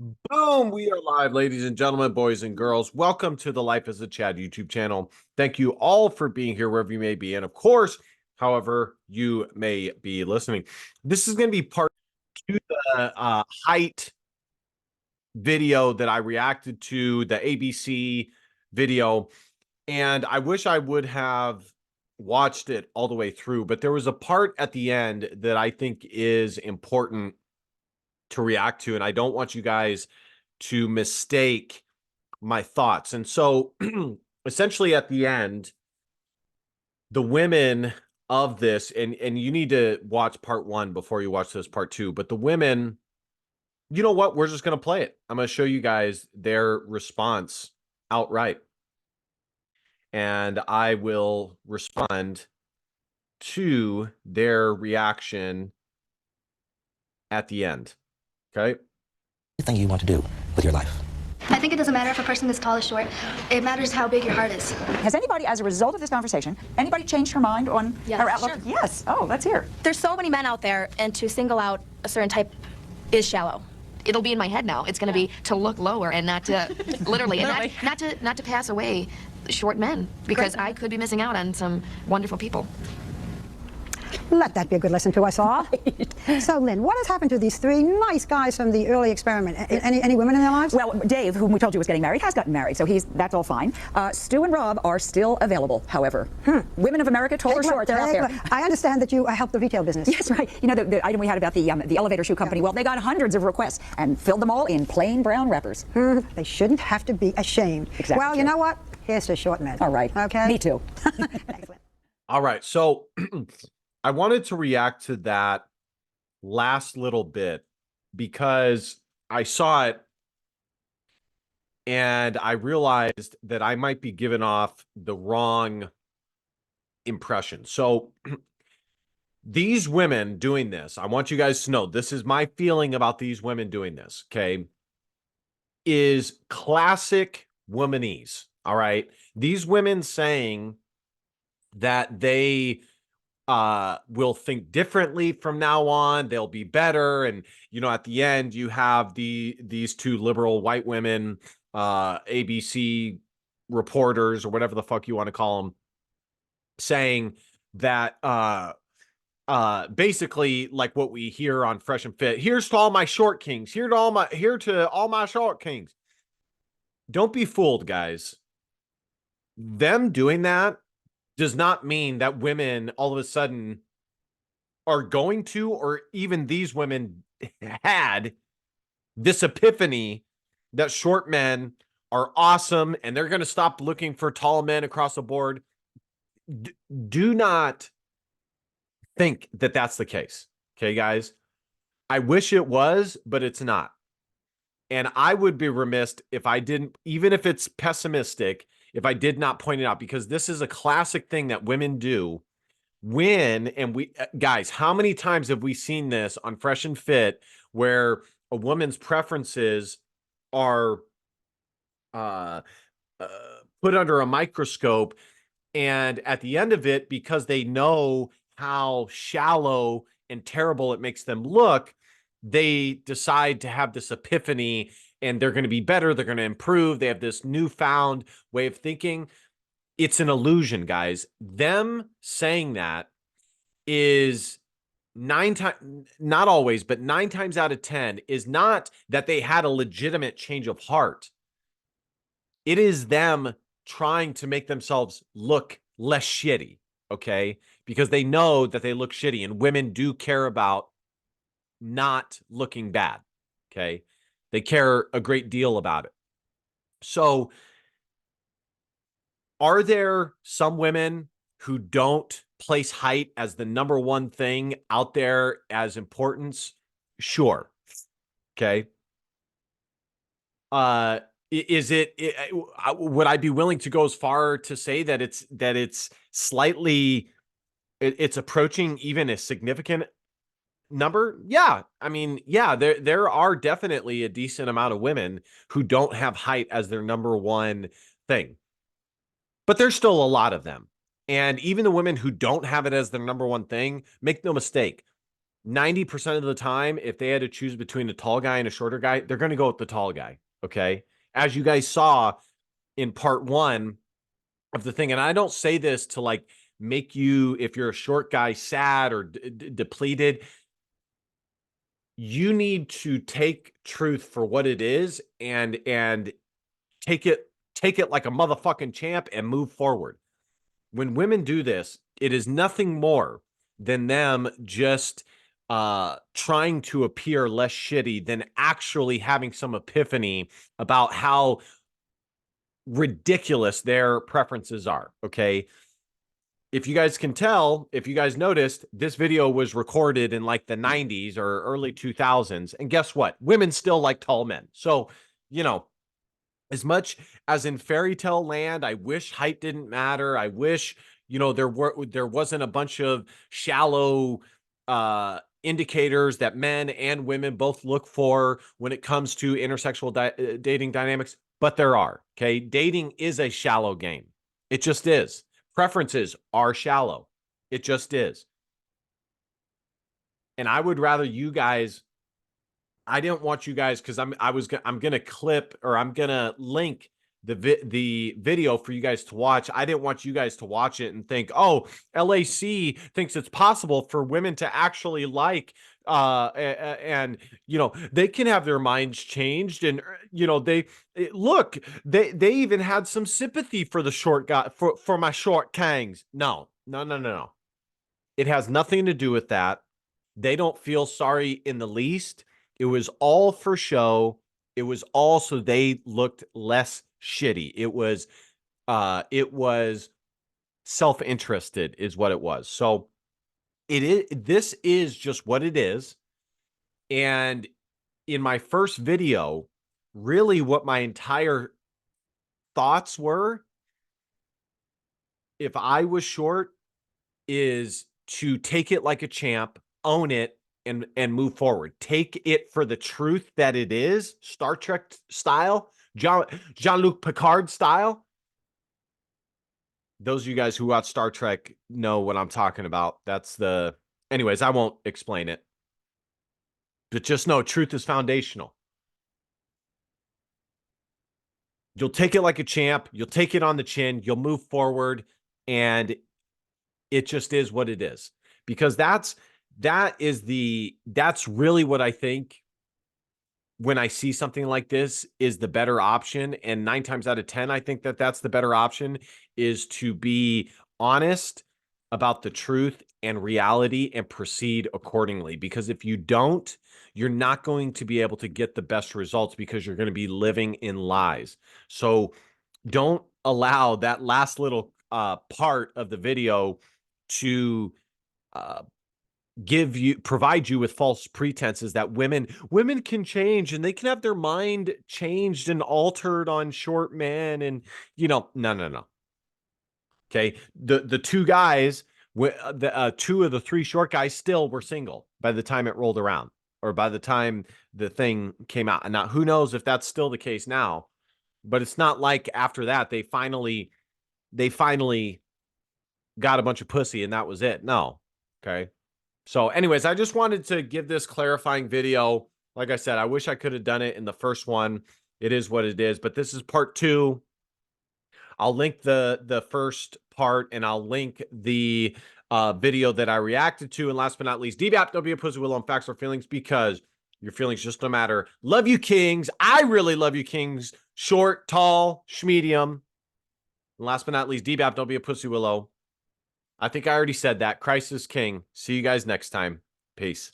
Boom! We are live, ladies and gentlemen, boys and girls. Welcome to the Life as a Chad YouTube channel. Thank you all for being here wherever you may be. And of course, however you may be listening. This is going to be part two of the height video that I reacted to, the ABC video. And I wish I would have watched it all the way through, but there was a part at the end that I think is important to react to, and I don't want you guys to mistake my thoughts. And so essentially at the end, the women of this, and you need to watch part one before you watch this part two, but the women, you know what? We're just going to play it. I'm going to show you guys their response outright. And I will respond to their reaction at the end. Okay? Anything you want to do with your life. I think it doesn't matter if a person is tall or short. It matters how big your heart is. Has anybody, as a result of this conversation, anybody changed her mind on her outlook? Sure. Yes. Oh, let's hear. There's so many men out there, and to single out a certain type is shallow. It'll be in my head now. It's going to be to look lower and not to literally, and not to pass away short men, because I could be missing out on some wonderful people. Let that be a good lesson to us all. So, Lynn, what has happened to these three nice guys from the early experiment? Any women in their lives? Well, Dave, whom we told you was getting married, has gotten married, so that's all fine. Stu and Rob are still available, however. Women of America, tall or short, they're out there. I understand that you help the retail business. Yes, right. You know, the item we had about the elevator shoe company, well, they got hundreds of requests and filled them all in plain brown wrappers. They shouldn't have to be ashamed. Exactly. Well, you know what? Here's to short men. All right. Okay? Me too. Excellent. All right. So I wanted to react to that last little bit because I saw it and I realized that I might be giving off the wrong impression. So these women doing this, I want you guys to know, this is my feeling about these women doing this, okay, is classic womanese. All right. These women saying that they will think differently from now on. They'll be better. And, you know, at the end, you have these two liberal white women, ABC reporters or whatever the fuck you want to call them, saying that basically like what we hear on Fresh and Fit. Here's to all my short kings. Here to all my short kings. Don't be fooled, guys. Them doing that does not mean that women all of a sudden are going to, or even these women had this epiphany that short men are awesome and they're going to stop looking for tall men across the board. Do not think that that's the case. Okay, guys? I wish it was, but it's not. And I would be remiss if I didn't, even if it's pessimistic, if I did not point it out, because this is a classic thing that women do and we, guys, how many times have we seen this on Fresh and Fit where a woman's preferences are put under a microscope, and at the end of it, because they know how shallow and terrible it makes them look, they decide to have this epiphany and they're going to be better. They're going to improve. They have this newfound way of thinking. It's an illusion, guys. Them saying that is not always, but 9 times out of 10 is not that they had a legitimate change of heart. It is them trying to make themselves look less shitty, okay? Because they know that they look shitty, and women do care about not looking bad, okay? They care a great deal about it. So are there some women who don't place height as the number one thing out there as importance? Sure. Okay. Would I be willing to go as far to say that it's slightly, it's approaching even a significant number? Yeah. I mean, yeah, there are definitely a decent amount of women who don't have height as their number one thing, but there's still a lot of them. And even the women who don't have it as their number one thing, make no mistake, 90% of the time, if they had to choose between a tall guy and a shorter guy, they're going to go with the tall guy. Okay. As you guys saw in part 1 of the thing, and I don't say this to like make you, if you're a short guy, sad or depleted. You need to take truth for what it is and take it like a motherfucking champ and move forward. When women do this, it is nothing more than them just trying to appear less shitty than actually having some epiphany about how ridiculous their preferences are. Okay. If you guys can tell, if you guys noticed, this video was recorded in like the 90s or early 2000s. And guess what? Women still like tall men. So, you know, as much as in fairy tale land, I wish height didn't matter. I wish, you know, there wasn't a bunch of shallow indicators that men and women both look for when it comes to intersexual dating dynamics, but there are. Okay, dating is a shallow game. It just is. Preferences are shallow. It just is. And I would rather you guys, I didn't want you guys, because I'm gonna clip, or I'm gonna link the video for you guys to watch. I didn't want you guys to watch it and think, oh, LAC thinks it's possible for women to actually like and you know, they can have their minds changed, and you know, they even had some sympathy for the short guy, for my short kangs. No. It has nothing to do with that. They don't feel sorry in the least. It was all for show. It was all so they looked less shitty. It was self-interested is what it was. So this is just what it is. And in my first video, really what my entire thoughts were, if I was short, is to take it like a champ, own it, and move forward. Take it for the truth that it is, Star Trek style, Jean-Luc Picard style. Those of you guys who watch Star Trek know what I'm talking about. That's the... Anyways, I won't explain it. But just know truth is foundational. You'll take it like a champ. You'll take it on the chin. You'll move forward. And it just is what it is. Because that's really what I think when I see something like this is the better option. And 9 times out of 10, I think that that's the better option, is to be honest about the truth and reality and proceed accordingly. Because if you don't, you're not going to be able to get the best results, because you're going to be living in lies. So don't allow that last little part of the video to provide you with false pretenses that women can change and they can have their mind changed and altered on short men. And you know, no. Okay, the 2 guys, the 2 of the 3 short guys still were single by the time it rolled around, or by the time the thing came out. And now who knows if that's still the case now, but it's not like after that they finally got a bunch of pussy and that was it. No. Okay. So anyways, I just wanted to give this clarifying video. Like I said, I wish I could have done it in the first one. It is what it is, but this is part 2. I'll link the first part, and I'll link the video that I reacted to. And last but not least, DBAP, don't be a pussy, will on facts or feelings, because your feelings just don't matter. Love you, kings. I really love you, kings. Short, tall, schmedium. And last but not least, DBAP, don't be a pussy, willow. I think I already said that. Christ is king. See you guys next time. Peace.